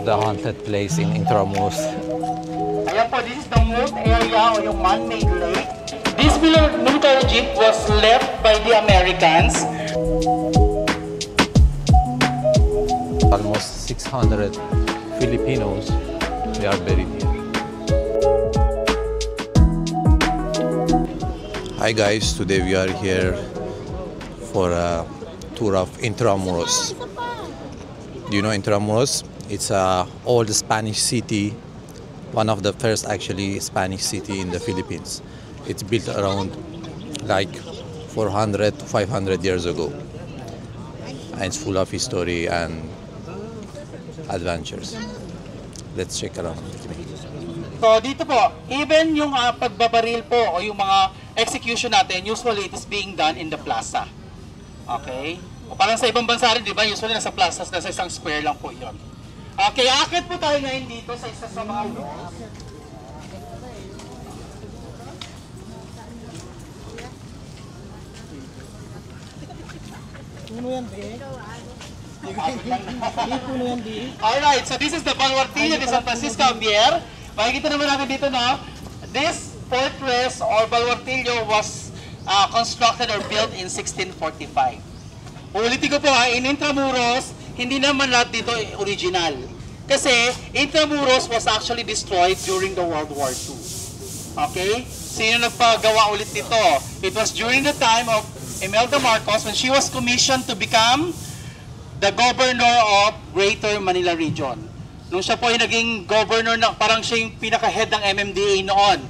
the haunted place in Intramuros. Ayan po, this is the moat area o yung man-made lake. This military jeep was left by the Americans. Almost 600 Filipinos, they are buried here. Hi guys, today we are here for a tour of Intramuros. Do you know Intramuros? It's an old Spanish city, one of the first actually Spanish city in the Philippines. It's built around like 400 to 500 years ago. And it's full of history and adventures. Let's check around with me. So dito po, even yung pagbabaril po o yung mga execution natin, usually it is being done in the plaza. Okay? O parang sa ibang bansa rin, di ba? Usually nasa plaza, nasa isang square lang po yun. Okay, akit po tayo ngayon dito sa isa sa mga walls. Alright, so this is the Baluartillo de San Francisco Javier. Makikita naman natin dito na this fortress or Baluartillo was constructed or built in 1645. Ulitin ko po in Intramuros, hindi naman lahat dito original. Kasi Intramuros was actually destroyed during the World War II. Okay? Sino nagpagawa ulit nito? It was during the time of Imelda Marcos when she was commissioned to become the governor of Greater Manila Region. Nung siya po ay naging governor, parang siya yung pinaka-head ng MMDA noon.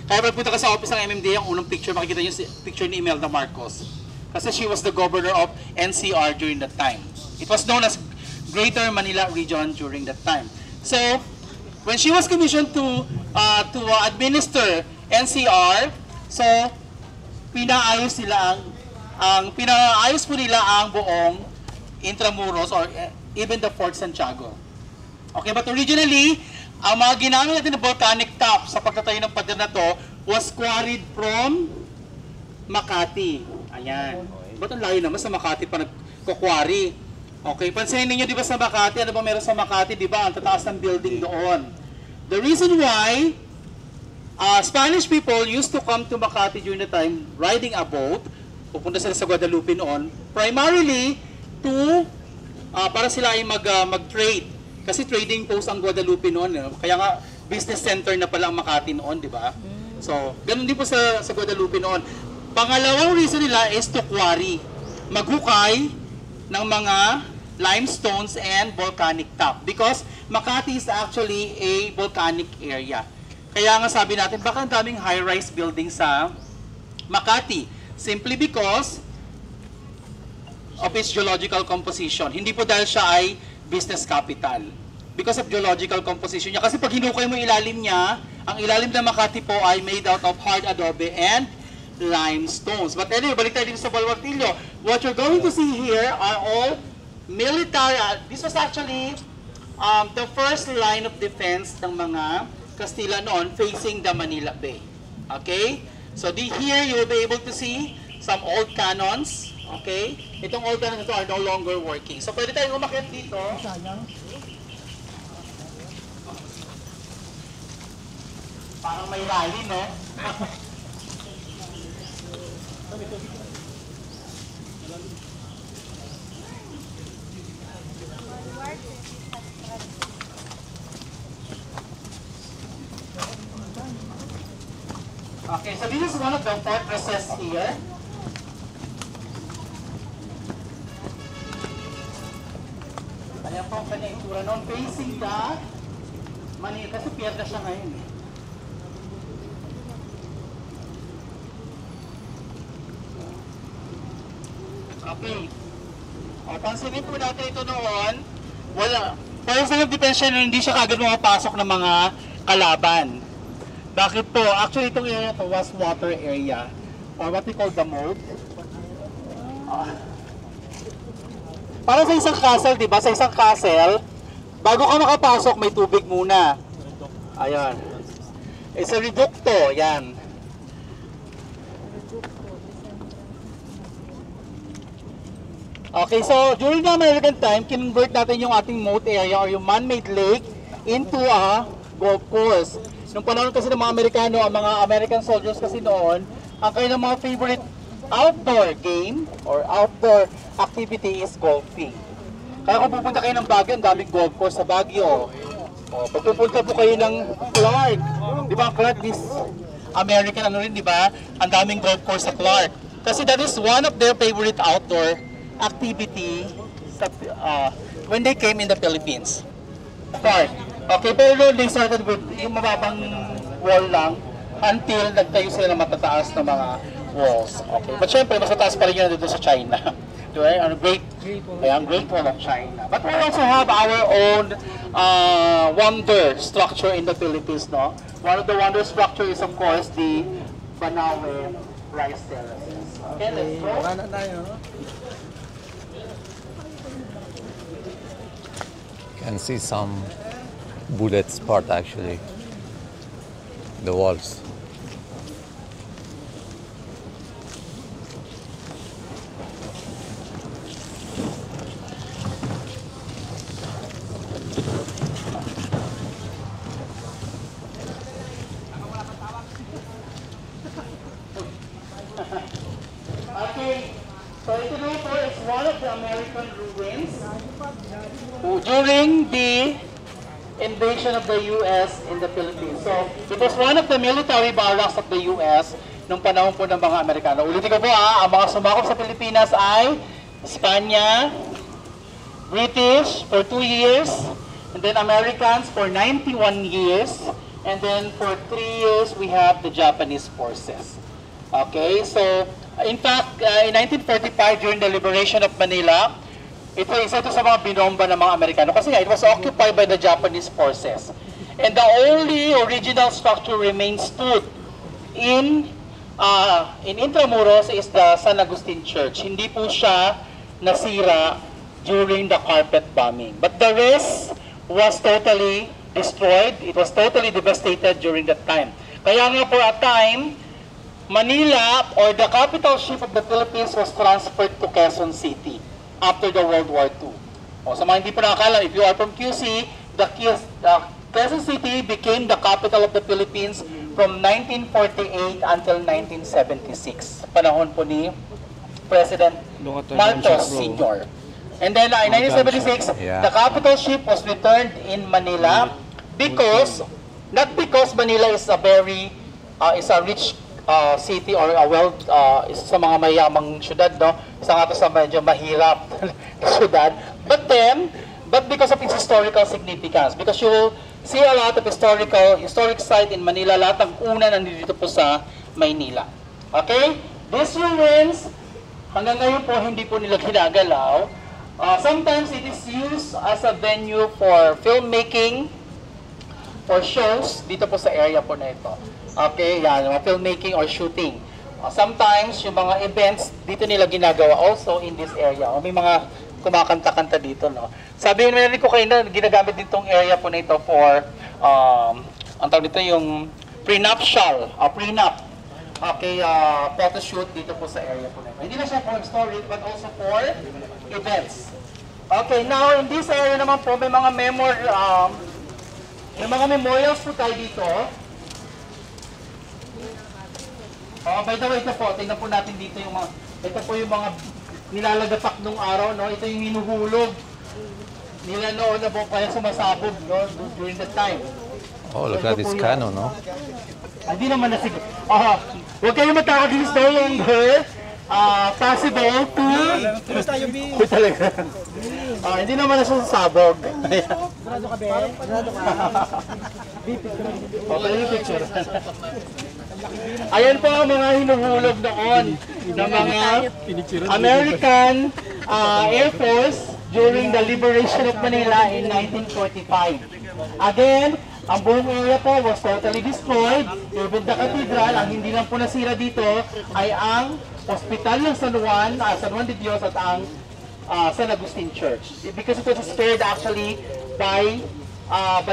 Kaya punta ka sa office ng MMDA, ang unang picture, makikita niyo si picture ni Imelda Marcos. Kasi she was the governor of NCR during that time. It was known as Greater Manila Region during that time. So, when she was commissioned to administer NCR, so pinaayos po nila ang buong Intramuros or even the Fort Santiago. Okay, but originally, ang mga ginamit natin na volcanic top sa pagtatayo ng pader na to was quarried from Makati. Ayan. Ba't ang layo naman sa Makati pa nagkukwari? Okay, pansinin niyo, di ba sa Makati, ano ba meron sa Makati, di ba? Ang tataas ng building doon. The reason why Spanish people used to come to Makati during the time, riding a boat, pupunta sila sa Guadalupe noon, primarily to, para sila ay mag-trade. Kasi trading post ang Guadalupe noon. Kaya nga, business center na pala ang Makati noon, di ba? So, ganun din po sa Guadalupe noon. Pangalawang reason nila is to quarry. Maghukay ng mga limestones and volcanic top. Because Makati is actually a volcanic area. Kaya nga sabi natin, baka ang daming high-rise building sa Makati. Simply because of its geological composition. Hindi po dahil siya ay business capital. Because of geological composition niya. Kasi pag hinukay mo ilalim niya, ang ilalim ng Makati po ay made out of hard adobe and limestones. But anyway, balik tayo dito sa Baluartillo. What you're going to see here are all military. This was actually the first line of defense ng mga Kastila noon facing the Manila Bay. Okay? So here you will be able to see some old cannons. Okay? Itong old cannons are no longer working. So pwede tayong umakyat dito. Parang may rally, no? Okay, so this is one of the fortresses here. Ayan po ang kanyang itura noon, facing the Manila, kasi pier na siya ngayon. Okay. O, pansinin po natin ito noon, wala. Pero sa nag-depension, hindi siya kagad mapasok ng mga kalaban. Bakit po? Actually, itong area to was water area, or what we call the moat. Para sa isang castle, di ba? Sa isang castle, bago ka makapasok, may tubig muna. Ayan. It's a reducto, yan. Okay, so during the American time, kinonvert natin yung ating moat area or yung man-made lake into a golf course. Nung panahon kasi ng mga Amerikano, ang mga American soldiers kasi noon, ang kanilang mga favorite outdoor game or outdoor activity is golfing. Kaya kung pupunta kayo ng Baguio, ang daming golf course sa Baguio. O, pag pupunta po kayo ng Clark, di ba Clark is American ano rin, di ba? Ang daming golf course sa Clark. Kasi that is one of their favorite outdoor activity sa, when they came in the Philippines. Clark. Okay, pero they started with yung mababang wall lang until nagtayo sila ng matataas na mga walls. Okay, but syempre, mas mataas pa rin yun dito sa China. Diba? Ang Great Wall of China. But we also have our own wonder structure in the Philippines, no? One of the wonder structure is of course the Banawe rice terraces. Okay, let's go. You can see some bullet spot actually, the walls. Okay, so ito na po is one of the American ruins during the invasion of the U.S. in the Philippines. So, it was one of the military barracks of the U.S. nung panahon po ng mga Amerikano. Ulitin ko po ang mga sumakop sa Pilipinas ay Espanya, British for 2 years, and then Americans for 91 years, and then for 3 years we have the Japanese forces. Okay, so in fact, in 1945 during the liberation of Manila, isa ito sa mga binomba ng mga Amerikano kasi nga it was occupied by the Japanese forces. And the only original structure remains stood in Intramuros is the San Agustin Church. Hindi po siya nasira during the carpet bombing. But the rest was totally destroyed. It was totally devastated during that time. Kaya nga for a time, Manila or the capital ship of the Philippines was transferred to Quezon City after the World War II. O, sa mga hindi pa nakakala, if you are from QC, the Quezon City became the capital of the Philippines from 1948 until 1976. Panahon po ni President Marcos Sr. And then in 1976, the capital ship was returned in Manila because, not because Manila is a very, is a rich city or isa sa mga mayamang syudad, no? Isa nga ito sa medyo mahirap na syudad. But because of its historical significance, because you will see a lot of historic site in Manila, lahat ng una nandito po sa Maynila. Okay? These ruins, hanggang ngayon po hindi po nila ginagalaw. Sometimes it is used as a venue for filmmaking, for shows, dito po sa area po na ito. Okay, yan, mga filmmaking or shooting. Sometimes, yung mga events, dito nila ginagawa also in this area. May mga kumakanta-kanta dito, no? Sabi nyo ko kayo na ginagamit ditong area po na ito for, ang tawag dito yung prenuptial, prenup. Okay, photo shoot dito po sa area po na ito. Hindi na siya for historic, but also for events. Okay, now in this area naman po, may mga memorials po tayo dito. By the way, ito po, tingnan po natin dito yung mga, ito po yung mga nilalagapak nung araw, no? Ito yung hinuhulog nila noon na po kaya sumasabog, no? During that time. Oh, look at this cannon, no? Hindi naman na sige. Huwag kayo matawag this no longer possible to... Kumusta yung B? Talaga. Hindi naman na siya sasabog. Sigurado ka, be? Sigurado ka. Okay, yung picture. Ayan po ang mga hinuhulog noon ng mga American Air Force during the liberation of Manila in 1945. Again, ang buong area po was totally destroyed. Even the cathedral, ang hindi lang po nasira dito ay ang Hospital ng San Juan de Dios at ang San Agustin Church. Because it was spared actually by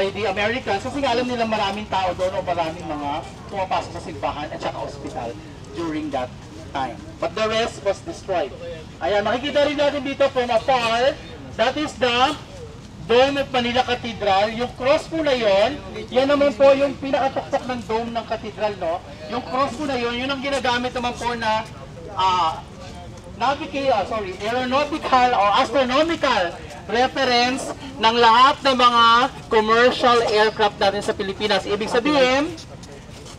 the Americans kasi alam nila maraming tao doon o maraming mga pumapasok sa simbahan at saka hospital during that time. But the rest was destroyed. Ayan, makikita rin natin dito from afar, that is the Dome of Manila Cathedral. Yung cross po na yon, yan naman po yung pinakatuktok ng dome ng cathedral, no? Yung cross po na yon, yun ang ginagamit naman po na aeronautical or astronomical reference ng lahat ng mga commercial aircraft natin sa Pilipinas. Ibig sabihin,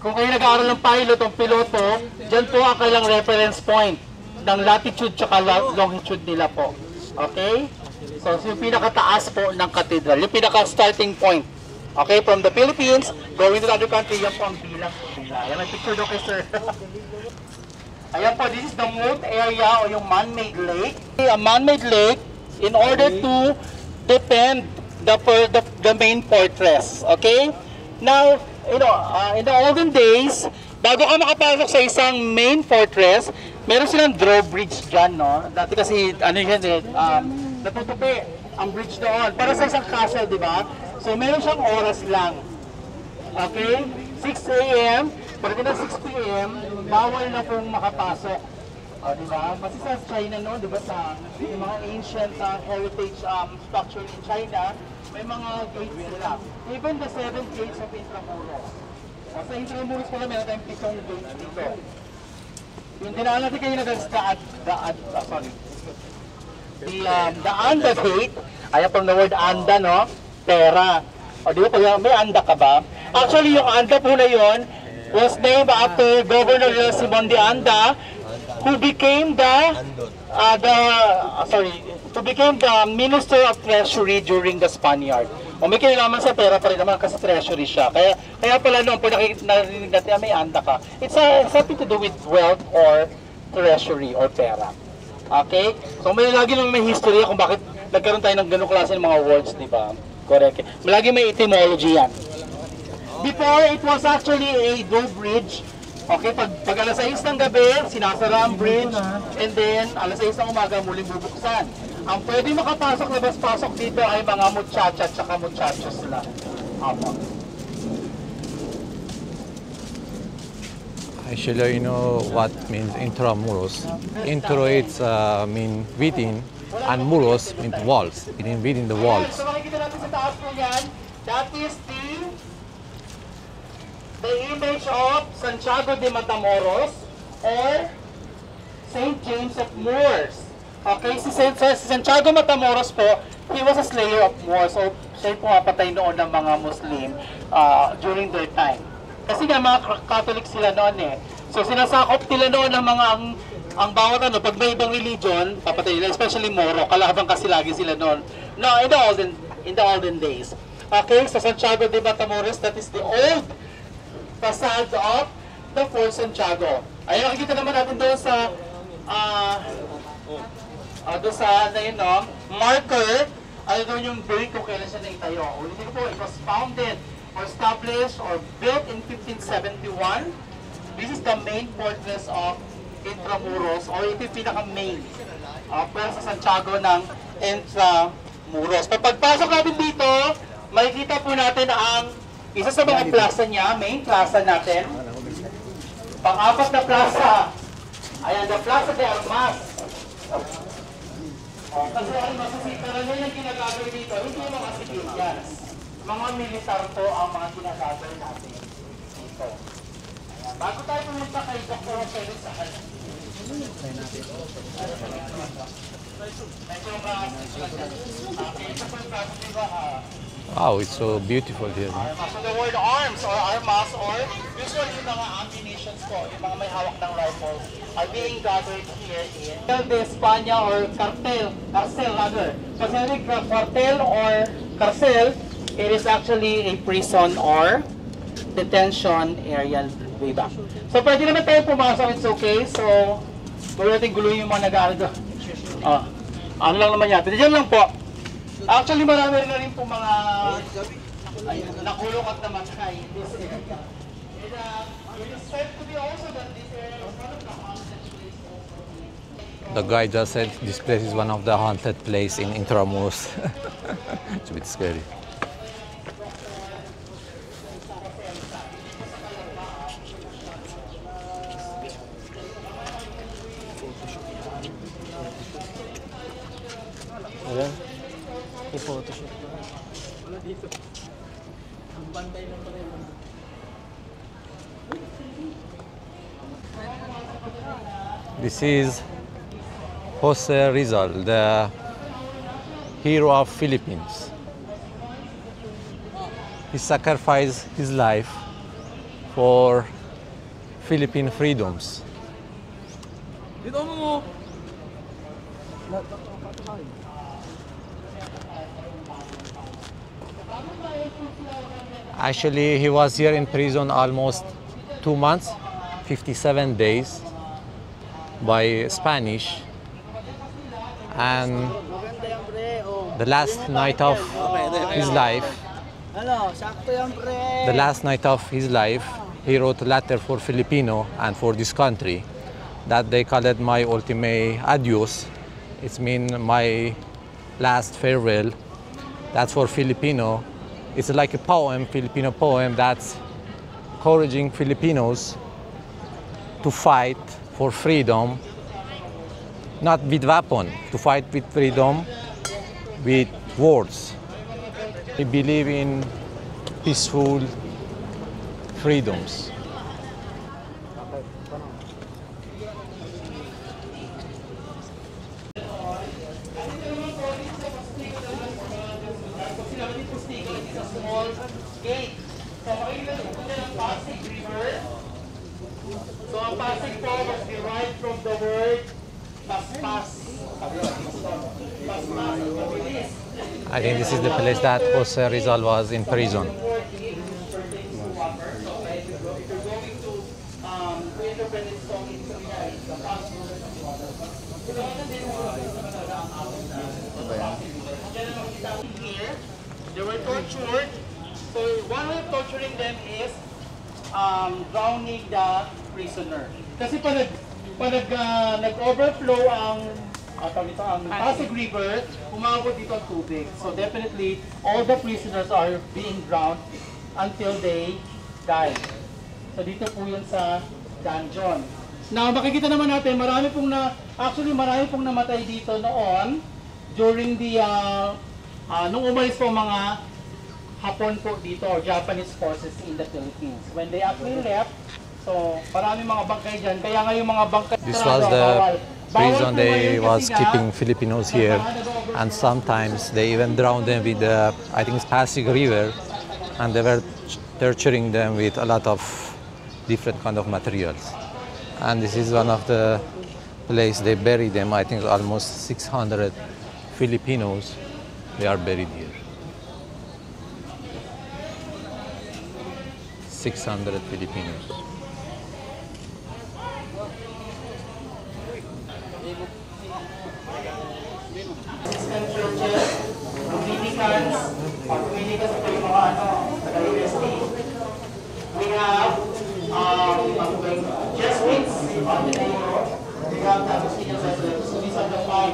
kung kayo nag-aaral ng pilot o piloto, dyan po ang kailang reference point ng latitude at longitude nila po. Okay? So, yung pinakataas po ng cathedral, yung pinaka-starting point. Okay, from the Philippines, going to the other country, yan po ang bilang po nila. Ayan, may picture doon kay sir. Ayan po, this is the moat area o yung man-made lake. A man-made lake in order to defend the main fortress. Okay? Now, in the olden days, bago ka makapasok sa isang main fortress, meron silang drawbridge dyan, no? Dati kasi, natutupi ang bridge doon. Para sa isang castle, di ba? So, meron siyang oras lang. Okay? 6 a.m. Pagdating ng 6 p.m., bawal na pong makapasok. O, di ba? Kasi sa China, no? Di ba? Sa yung mga ancient heritage structure in China, may mga gates sila. Even the 7 gates of Intramuros. Sa Intramuros pala, meron tayong 7 gates dito. Yung dinaan natin kayo the Anda Gate, ayan from the word Anda, no? Pera. O di ba, may Anda ka ba? Actually, yung Anda po na yun was named after Governor Simon de Anda, who became the Minister of Treasury during the Spaniard. O may kinalaman sa pera pa rin naman kasi treasury siya. Kaya pala noon, pag narinig natin, may Anda ka. It's something to do with wealth or treasury or pera. Okay? So may lagi naman may history kung bakit nagkaroon tayo ng ganung klase ng mga words, di ba? Correct. Lagi may etymology yan. Before, it was actually a drawbridge. Okay, pag alas 6 ng gabi, sinasara ang bridge, and then alas 6 ng umaga muling bubuksan. Ang pwede makapasok, labas-pasok dito ay mga muchacha at saka muchachos lang. Apo. Actually, you know what means intramuros. Intro, it's mean within, and muros means walls. It means within the walls. So makikita natin sa taas po yan, that is the image of Santiago de Matamoros or St. James of Moors. Okay, si Santiago Matamoros po, he was a slayer of Moors. So, siya yung pumapatay noon ng mga Muslim during their time. Kasi nga mga Catholic sila noon eh. So, sinasakop nila noon ng mga ang bawat pag may ibang religion, papatay nila, especially Moro, kalaban kasi lagi sila noon. No, in the olden days. Okay, so Santiago de Matamoros, that is the old facade of the Fort Santiago. Ayun, nakikita naman natin doon sa marker, ano doon yung date kung kailan siya naitayo. Ulitin po, it was founded or established or built in 1571. This is the main fortress of Intramuros, or ito yung pinaka-main pero sa Santiago ng Intramuros. Pagpasok natin dito, makikita po natin ang isa sa mga plaza niya, main plaza natin. Pang-apat na plaza. Ayan, the Plaza de Armas. Kasi Armas, karamihan yung ginagagawin dito, hindi yung mga civilians. Mga militar po ang mga ginagagawin natin dito. Ayan, bago tayo pumunta kay Dr. Roselio sa kanya. Wow, it's so beautiful here. So the word arms or armas or usually yung mga ammunitions po, yung mga may hawak ng rifles are being gathered here in de España or carcel rather. Kasi cartel or carcel, it is actually a prison or detention area way back. So pwede naman tayo pumasok, it's okay. So, gawin natin guluhin yung mga nag-aaral doon. Ano lang naman yata. Diyan lang po. Actually, marami na rin po mga nakulong at namatay in this area. It is said to be also that this area is one of the haunted places. The guy just said this place is one of the haunted place in Intramuros. It's a bit scary. Ayan. I-photoshoot. This is Jose Rizal, the hero of Philippines. He sacrificed his life for Philippine freedoms. Actually, he was here in prison almost 2 months, 57 days by Spanish. And the last night of his life, he wrote a letter for Filipino and for this country that they called my ultime adios. It means my last farewell. That's for Filipino. It's like a poem, Filipino poem, that's encouraging Filipinos to fight for freedom, not with weapon, to fight with freedom with words. We believe in peaceful freedoms. Gate. So makikita nyo po ng Pasig River. So ang Pasig po was derived from the word paspas. Paspas, mabilis. I think this is the place that Jose Rizal was in prison. Here, they were tortured. So one way of torturing them is drowning the prisoner. Kasi pag nag-overflow ang Pasig River, umabot dito ang tubig. So definitely, all the prisoners are being drowned until they die. So dito po yun sa dungeon. Now makikita naman natin, marami pong namatay dito noon during the nung umalis po mga Hapon po dito or Japanese forces in the Philippines. When they actually left, so marami mga bangkay dyan. Kaya nga yung mga bangkay... This was the prison they was keeping Filipinos here, and sometimes they even drowned them with the, I think it's Pasig River, and they were torturing them with a lot of different kind of materials. And this is one of the place they buried them. I think almost 600 Filipinos, they are buried here. 600 Filipinos. System churches, Dominicans, or Dominicans po yung mga taga-UST. We have Jesuits on the Negro. We have Agustinian Jesuits. So these are the 5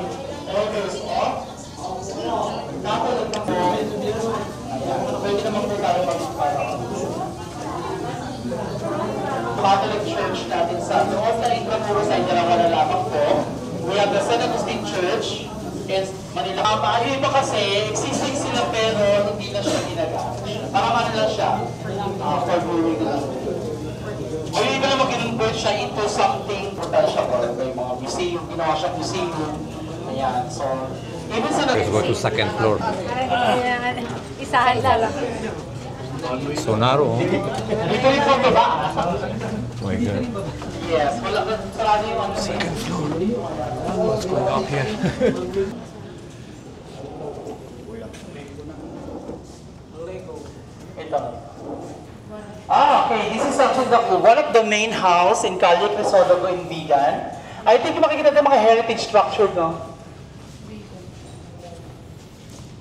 orders of Catholic na po. Pwede naman po tayo mag-parang Catholic Church natin sa loob na Intramuros ay lamang po. We have the San Agustin Church in Manila. Yung iba kasi, existing sila pero hindi na siya ginagamit. Parang ano lang siya, for brewing lang. O yung iba naman ginunvert siya into something total siya po. Yung mga museum, ginawa siya museum. Ayan, so, even sa Let's go to second floor. Isahan lang. So narrow. Dito yung photo ba? Oh my God. Yes, wala ka sarado yung ano. Second floor. What's going up here? Ito. Okay. This is actually one of the main house in Calle Crisostomo in Vigan. I think makikita natin mga heritage structure, no?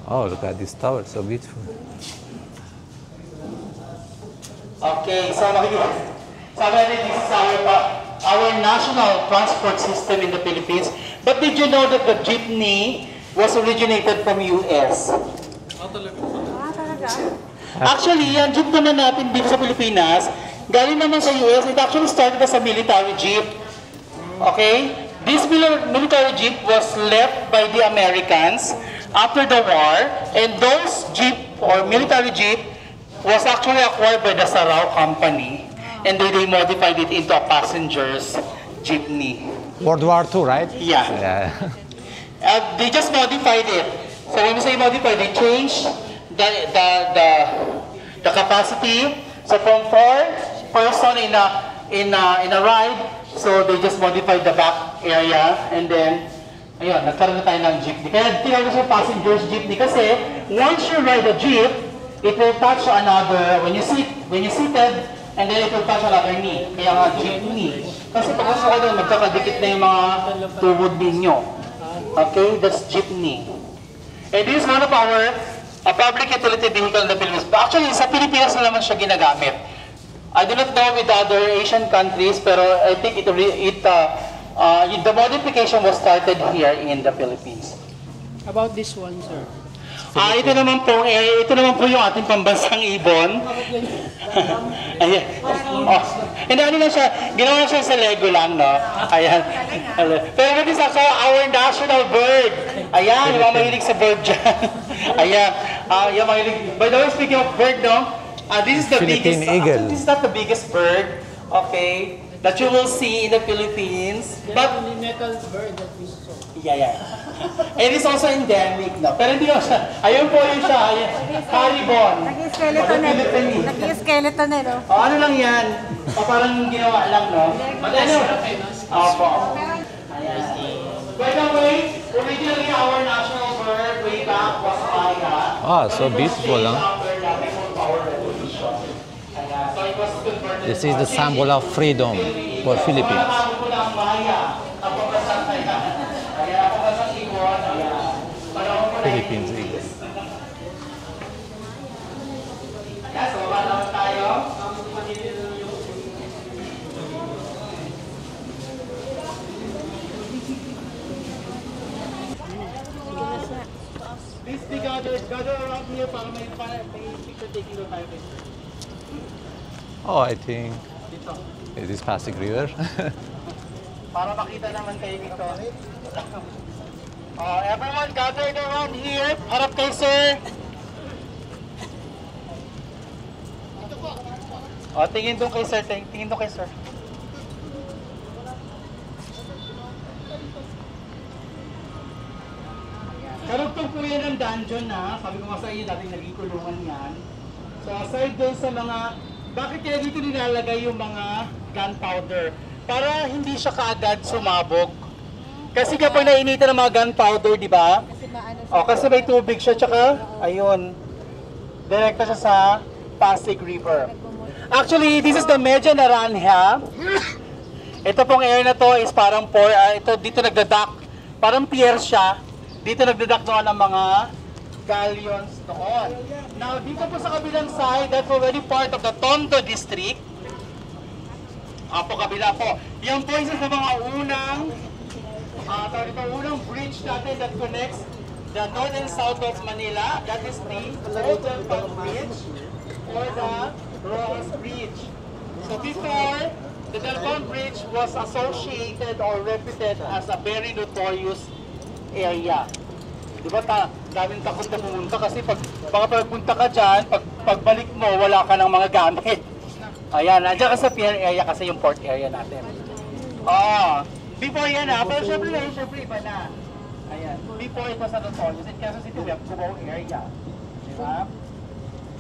Oh, look at this tower, so beautiful. Okay, so makikita. Sabi natin, this is our national transport system in the Philippines. But did you know that the jeepney was originated from US? Talaga? Actually, yan jeep naman natin dito sa Pilipinas, galing naman sa US. It actually started as a military jeep. Okay? This military jeep was left by the Americans after the war, and those jeep or military jeep was actually acquired by the Sarao Company, and then they modified it into a passenger's jeepney. World War II, right? Yeah. Yeah. They just modified it. So when we say modified, they changed the capacity. So from 4 person in a ride, so they just modified the back area, and then ayun, nagkaroon na tayo ng jeepney. Kaya tinawag siya passenger's jeepney kasi once you ride a jeep, it will touch another when you seated, and then it will touch another knee. Kaya nga jeepney. Kasi pag nasa ka doon, magkakadikit na yung mga tuhod ninyo. Okay, that's jeepney. And this is one of our public utility vehicle in the Philippines. But actually, sa Pilipinas na naman siya ginagamit. I do not know with other Asian countries, pero I think the modification was started here in the Philippines. About this one, sir. Ito naman po yung ating pambansang ibon. Ayan. Oh, hindi, ano lang siya, ginawa siya sa Lego lang, no? Ayan. Pero this is also our national bird. Ayan, yung mga mahilig sa bird dyan. Ayan. Yung mahilig. By the way, speaking of bird, no? This is the Philippine biggest, eagle. this is not the biggest bird, okay, that you will see in the Philippines. But, metal bird that we saw. yeah. It is also endemic, no? Pero hindi ko siya, ayun po yun siya, ayan, Caribon. Nag-skeleton na. Nag-skeleton na, no? Ano lang yan? Parang ginawa lang, no? But anyway, opo. Ayan. By the way, originally our national bird way back was Maya. Ah, so beautiful, huh? This is the symbol of freedom for Philippines. Philippines eagle. Please be gather around here para may picture taking the tayo. Oh, I think it is Pasig River. Para makita naman kayo dito. Everyone gathered around here. Harap kayo, sir. Tingin doon kay sir. Tingin doon kay sir. Karugtong po yan ng dungeon na. Sabi ko nga sa inyo, dating naging-kulungan yan. So aside doon sa mga, bakit kaya dito nilalagay yung mga gunpowder? Para hindi siya kaagad sumabog. Kasi kapag nainitan ng mga gunpowder, di ba? Kasi may tubig siya, tsaka, ayun, direkta siya sa Pasig River. Actually, this is the Medya Naranja. Ito pong area na to is parang dito nagdadak, parang pier siya. Dito nagdadak doon ng mga galleons doon. Now, dito po sa kabilang side, that's already part of the Tondo District. Kabila po. Yan po isa sa mga unang bridge natin that connects the north and south of Manila. That is the Old Delpang Bridge or the Rojas Bridge. So before, the Delpang Bridge was associated or reputed as a very notorious area. Diba daming takot na pumunta kasi baka pagpunta ka dyan, pagbalik mo, wala ka ng mga gamit. Ayan, nandiyan ka sa pier area kasi yung port area natin. Before yan pero syempre iba na. Ayan, before it was a notorious. In Quezon City, we have Cubao area. Diba?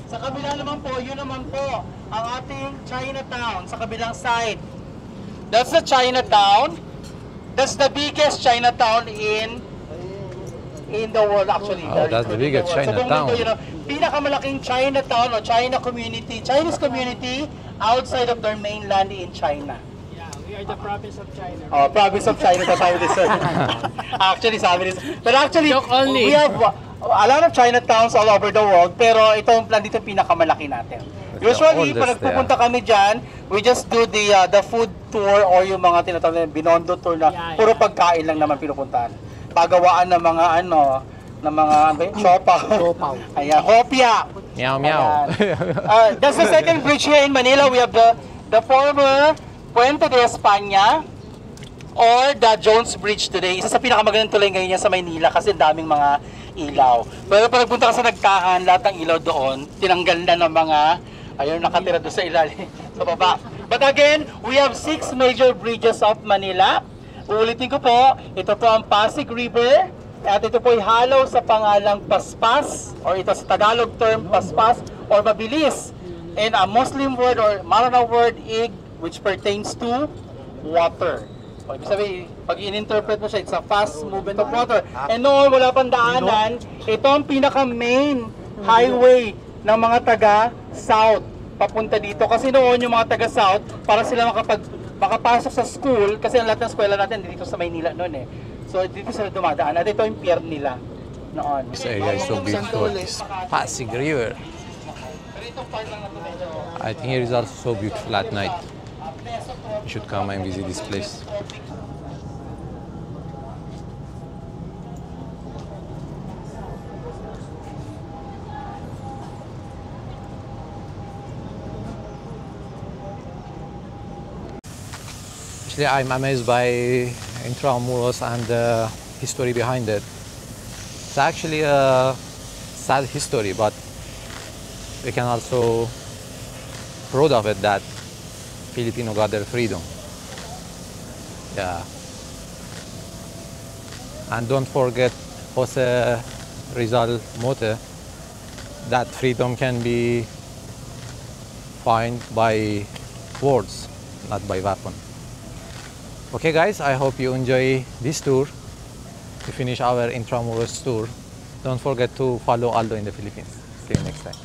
Sa kabila naman po, yun naman po, ang ating Chinatown sa kabilang side. That's the Chinatown. That's the biggest Chinatown in the world actually. Oh, that's the biggest Chinatown. Pinakamalaking Chinatown o Chinese community outside of their mainland in China. Yeah, we are the province of China. Province of China, sabi this. Actually, sabi this. But actually, we have a lot of Chinatowns all over the world, pero itong plan dito pinakamalaki natin. Usually, pag nagpupunta kami dyan, we just do the food tour or yung mga tinatawag na Binondo tour na puro pagkain lang naman pinupuntahan. Pagawaan ng mga chopaw. Ayan, hopia. Meow meow. That's the second bridge here in Manila. We have the former Puente de España or the Jones Bridge today. Isa sa pinakamagandang tulay ngayon yan sa Maynila kasi daming mga ilaw. Pero pag nagpunta ka sa Nagkahan, lahat ng ilaw doon, tinanggal na ng mga, ayun, nakatira doon sa ilalim, sa baba. But again, we have 6 major bridges of Manila. Uulitin ko po, ito po ang Pasig River, at ito po ay halaw sa pangalang Paspas, or ito sa Tagalog term, Paspas, or mabilis. And a Muslim word or Maranao word, ig, which pertains to water. O, ibig sabihin, pag in-interpret mo siya, it's a fast movement of water. And noon, wala pang daanan, ito ang pinaka-main highway ng mga taga-south papunta dito. Kasi noon, yung mga taga-south, para sila makapasok sa school, kasi ang lahat ng eskwela natin dito sa Maynila noon eh. So, dito sila dumadaan. At ito yung pier nila noon. This area is so beautiful. Pasig River. I think here is also so beautiful at night. You should come and visit this place. Actually, I'm amazed by Intramuros and the history behind it. It's actually a sad history, but we can also proud of it that Filipino got their freedom. Yeah. And don't forget Jose Rizal Mote, that freedom can be found by words, not by weapon. Okay guys, I hope you enjoy this tour. To finish our Intramuros tour, don't forget to follow Aldo in the Philippines. See you next time.